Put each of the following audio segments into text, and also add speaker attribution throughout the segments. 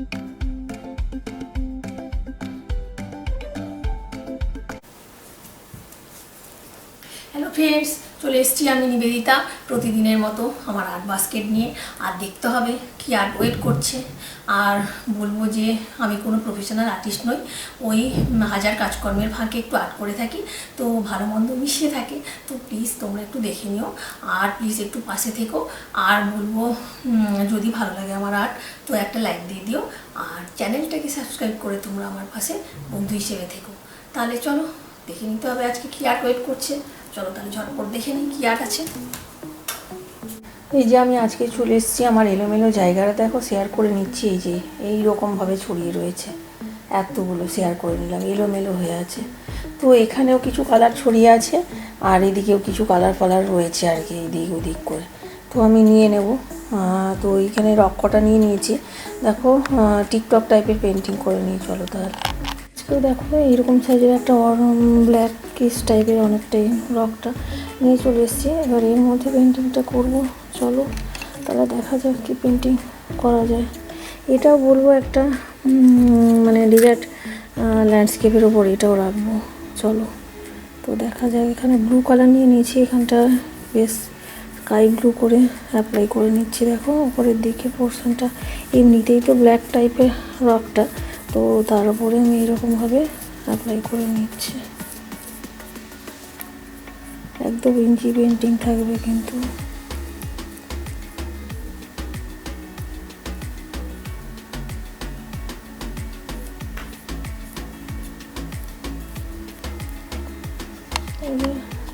Speaker 1: Hello friends, চলে এসেছি আমি নিবেদিতা প্রতিদিনের মতো আমার আর্ট বাস্কেট নিয়ে। আর দেখতে হবে কি আর্ট ওয়েট করছে। আর বলবো যে আমি কোনো প্রফেশনাল আর্টিস্ট নই, ওই হাজার কাজকর্মের ফাঁকে একটু আর্ট করে থাকি, তো ভালো মন্দ মিশিয়ে থাকে। তো প্লিজ তোমরা একটু দেখে নিও আর প্লিজ একটু পাশে থেকো। আর বলবো যদি ভালো লাগে আমার আর্ট তো একটা লাইক দিয়ে দিও, আর চ্যানেলটাকে সাবস্ক্রাইব করে তোমরা আমার পাশে বন্ধু হিসেবে থেকো। তাহলে চলো দেখে নিতে হবে আজকে কি আর্ট ওয়েট করছে। চলো তাহলে ঝটপট দেখে নিই কী আর্ট আছে। এই যে আমি আজকে চলে এসেছি আমার এলোমেলো জায়গাটা, দেখো শেয়ার করে নিচ্ছি। এই যে এইরকমভাবে ছড়িয়ে রয়েছে, এতগুলো শেয়ার করে নিলাম, এলোমেলো হয়ে আছে। তো এখানেও কিছু কালার ছড়িয়ে আছে আর এদিকেও কিছু কালার ফালার রয়েছে আর কি, এদিক ওদিক করে। তো আমি নিয়ে নেব। তো এইখানে রক কটা নিয়ে নিয়েছি, দেখো টিকটক টাইপের পেন্টিং করে নিয়ে চলো তাহলে। তো দেখো এইরকম সাইজের একটা ব্ল্যাক কিস টাইপের অনেকটাই রকটা নিয়ে চলে এসেছি। এবার এর মধ্যে পেন্টিংটা করব, চলো তাহলে দেখা যাক কি পেন্টিং করা যায়। এটাও বলবো একটা মানে ডিজার্ট ল্যান্ডস্কেপের ওপর এটাও রাখবো, চলো তো দেখা যাক। এখানে ব্লু কালার নিয়ে নিয়েছি, এখানটা বেশ স্কাই ব্লু করে অ্যাপ্লাই করে নিচ্ছি। দেখো উপরের দিকে পোর্শনটা এমনিতেই তো ব্ল্যাক টাইপের রকটা, তো তার উপরে আমি এরকমভাবে অ্যাপ্লাই করে নিচ্ছি। একদম ইঞ্চি পেন্টিং থাকবে কিন্তু।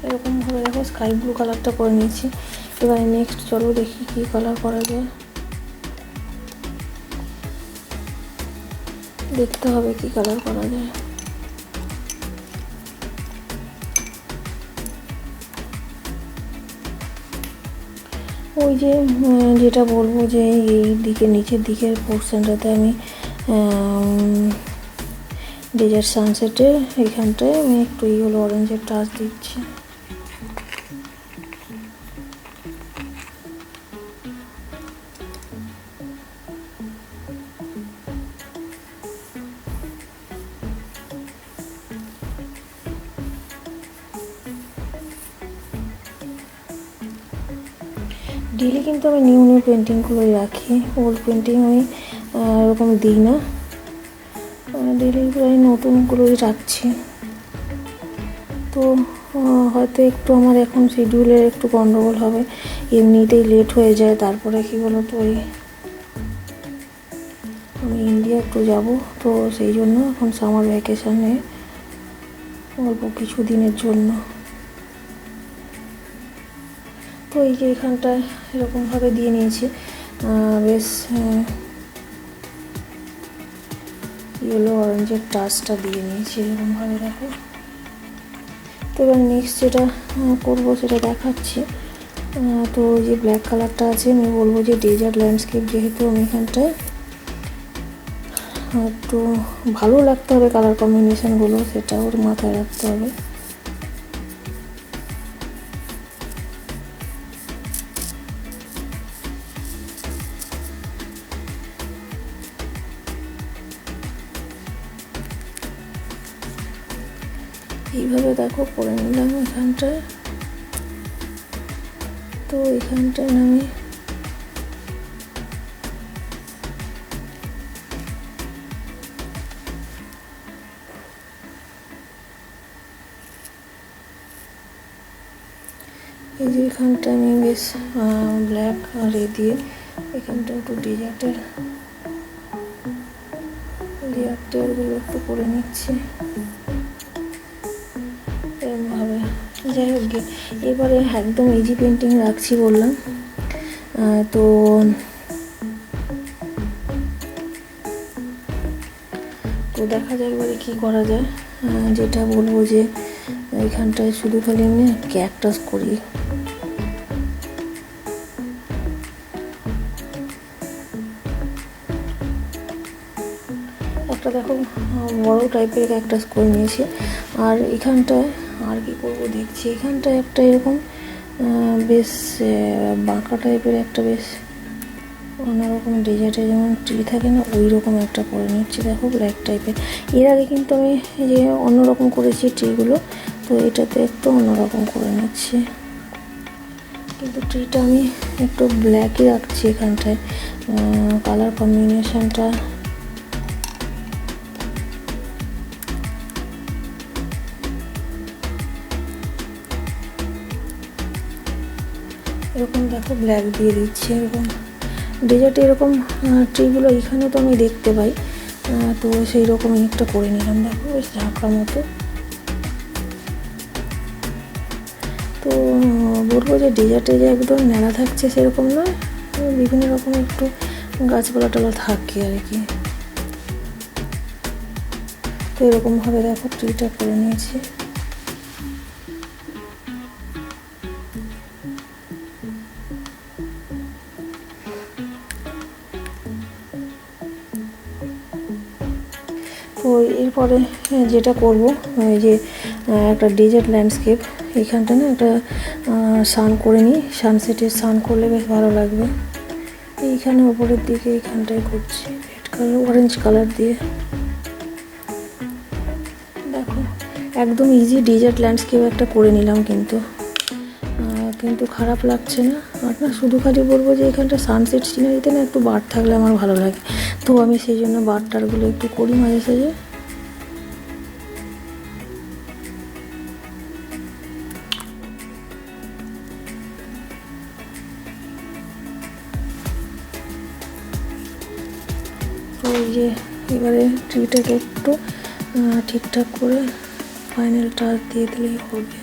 Speaker 1: এরকমভাবে দেখো স্কাই ব্লু কালারটা করে নিয়েছি। এবার নেক্সট চলো দেখি কী কালার করা যায়, দেখতে হবে কি কালার করা যায়। ওই যে যেটা বলবো যে এই দিকে নিচের দিকের পোর্শনটাতে আমি ডেজার্ট সানসেটে এইখানটায় আমি একটু ইয়েলো অরেঞ্জের টাচ দিচ্ছি। ডেলি কিন্তু আমি নিউ নিউ পেন্টিংগুলোই রাখি, ওল্ড পেন্টিং আমি এরকম দিই না, ডেলিগুলো আমি নতুনগুলোই রাখছি। তো হয়তো একটু আমার এখন শিডিউলের একটু গন্ডগোল হবে, এমনিতেই লেট হয়ে যায়। তারপরে কি বলো তো, আমি ইন্ডিয়া একটু যাব, তো সেই জন্য এখন সামার ভ্যাকেশানে অল্প কিছু দিনের জন্য। তো এই যে এখানটায় এরকমভাবে দিয়ে নিয়েছি, বেশ ইয়েলো অরেঞ্জের টাচটা দিয়ে নিয়েছি এরকমভাবে, দেখো। তো এবার নেক্সট যেটা করবো সেটা দেখাচ্ছি। তো যে ব্ল্যাক কালারটা আছে, আমি বলবো যে ডেজার্ট ল্যান্ডস্কেপ, যেহেতু আমি এখানটায় একটু ভালো লাগতে হবে কালার কম্বিনেশানগুলো, সেটা ওর মাথায় রাখতে হবে। এইভাবে দেখো করে নিলাম এখানটায়। তো এখানটায় আমি এই যে এখানটা আমি বেশ ব্ল্যাক আর এ দিয়ে এখানটা একটু ডেজার্টের লেয়ারগুলো একটু করে নিচ্ছি এরকমভাবে। যাই হোক, এবারে একদম ইজি পেন্টিং রাখছি বললাম। তো দেখা যায় এবারে কী করা যায়। যেটা বলবো যে এখানটায় শুধু খালি আমি ক্যাকটাস করি। একটা দেখো বড় টাইপের ক্যাকটাস করে নিয়েছি। আর এখানটায় আর কি করবো দেখছি, এখানটায় একটা এরকম বেশ বাঁকা টাইপের একটা বেশ
Speaker 2: অন্যরকম ডেজার্টে যেমন ট্রি থাকে না, ওই রকম একটা করে নিচ্ছি। দেখো ব্ল্যাক টাইপের। এর আগে কিন্তু আমি যে অন্যরকম করেছি ট্রিগুলো, তো এটাতে একটু অন্যরকম করে নিচ্ছি। কিন্তু ট্রিটা আমি একটু ব্ল্যাকই রাখছি এখানটায়, কালার কম্বিনেশনটা এরকম দেখো ব্ল্যাক দিয়ে দিচ্ছি। এরকম ডেজার্টে এরকম ট্রিগুলো এখানে তো আমি দেখতে পাই, তো সেই রকম একটা করে নিলাম। দেখো বেশ ঝাঁকড়া মতো। তো বলবো যে ডেজার্টে যে একদম ন্যাড়া থাকছে সেরকম নয়, বিভিন্ন রকম একটু গাছপালা টালা থাকে আর কি। তো এরকমভাবে দেখো ট্রিটা করে নিয়েছি। তো এরপরে যেটা করব, ওই যে একটা ডেজার্ট ল্যান্ডস্কেপ, এইখানটা না একটা সান করে নিই। সানসেটের সান করলে বেশ ভালো লাগবে। এইখানে ওপরের দিকে এইখানটায় করছি রেড কালার অরেঞ্জ কালার দিয়ে। দেখো একদম ইজি ডেজার্ট ল্যান্ডস্কেপ একটা করে নিলাম, কিন্তু খারাপ লাগছে না। আর না শুধু খালি বলবো যে এখানটা সানসেট সিনারিতে না একটু বার থাকলে আমার ভালো লাগে, তো আমি সেই জন্য বার টারগুলো একটু করি মাঝে সাঝে। তো এই যে এবারে ট্রিটাকে একটু ঠিকঠাক করে ফাইনাল টাচ দিয়ে দিলেই হবে।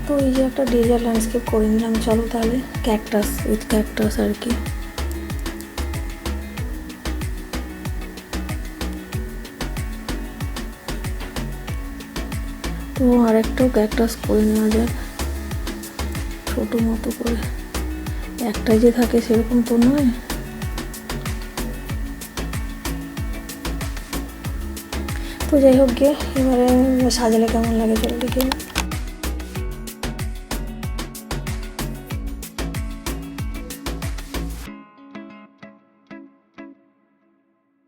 Speaker 2: তো এই যে একটা ডেজার্ট ল্যান্ডস্কেপ করে নিলাম। চলো তাহলে ক্যাকটাস উইথ ক্যাকটাস আর কি। তো আরেকটাও ক্যাকটাস করে নেওয়া যাক ছোটো মতো করে। একটাই যে থাকে সেরকম তো নয়। তো যাই হোক গিয়ে এবারে সাজালে কেমন লাগে চলো দেখে।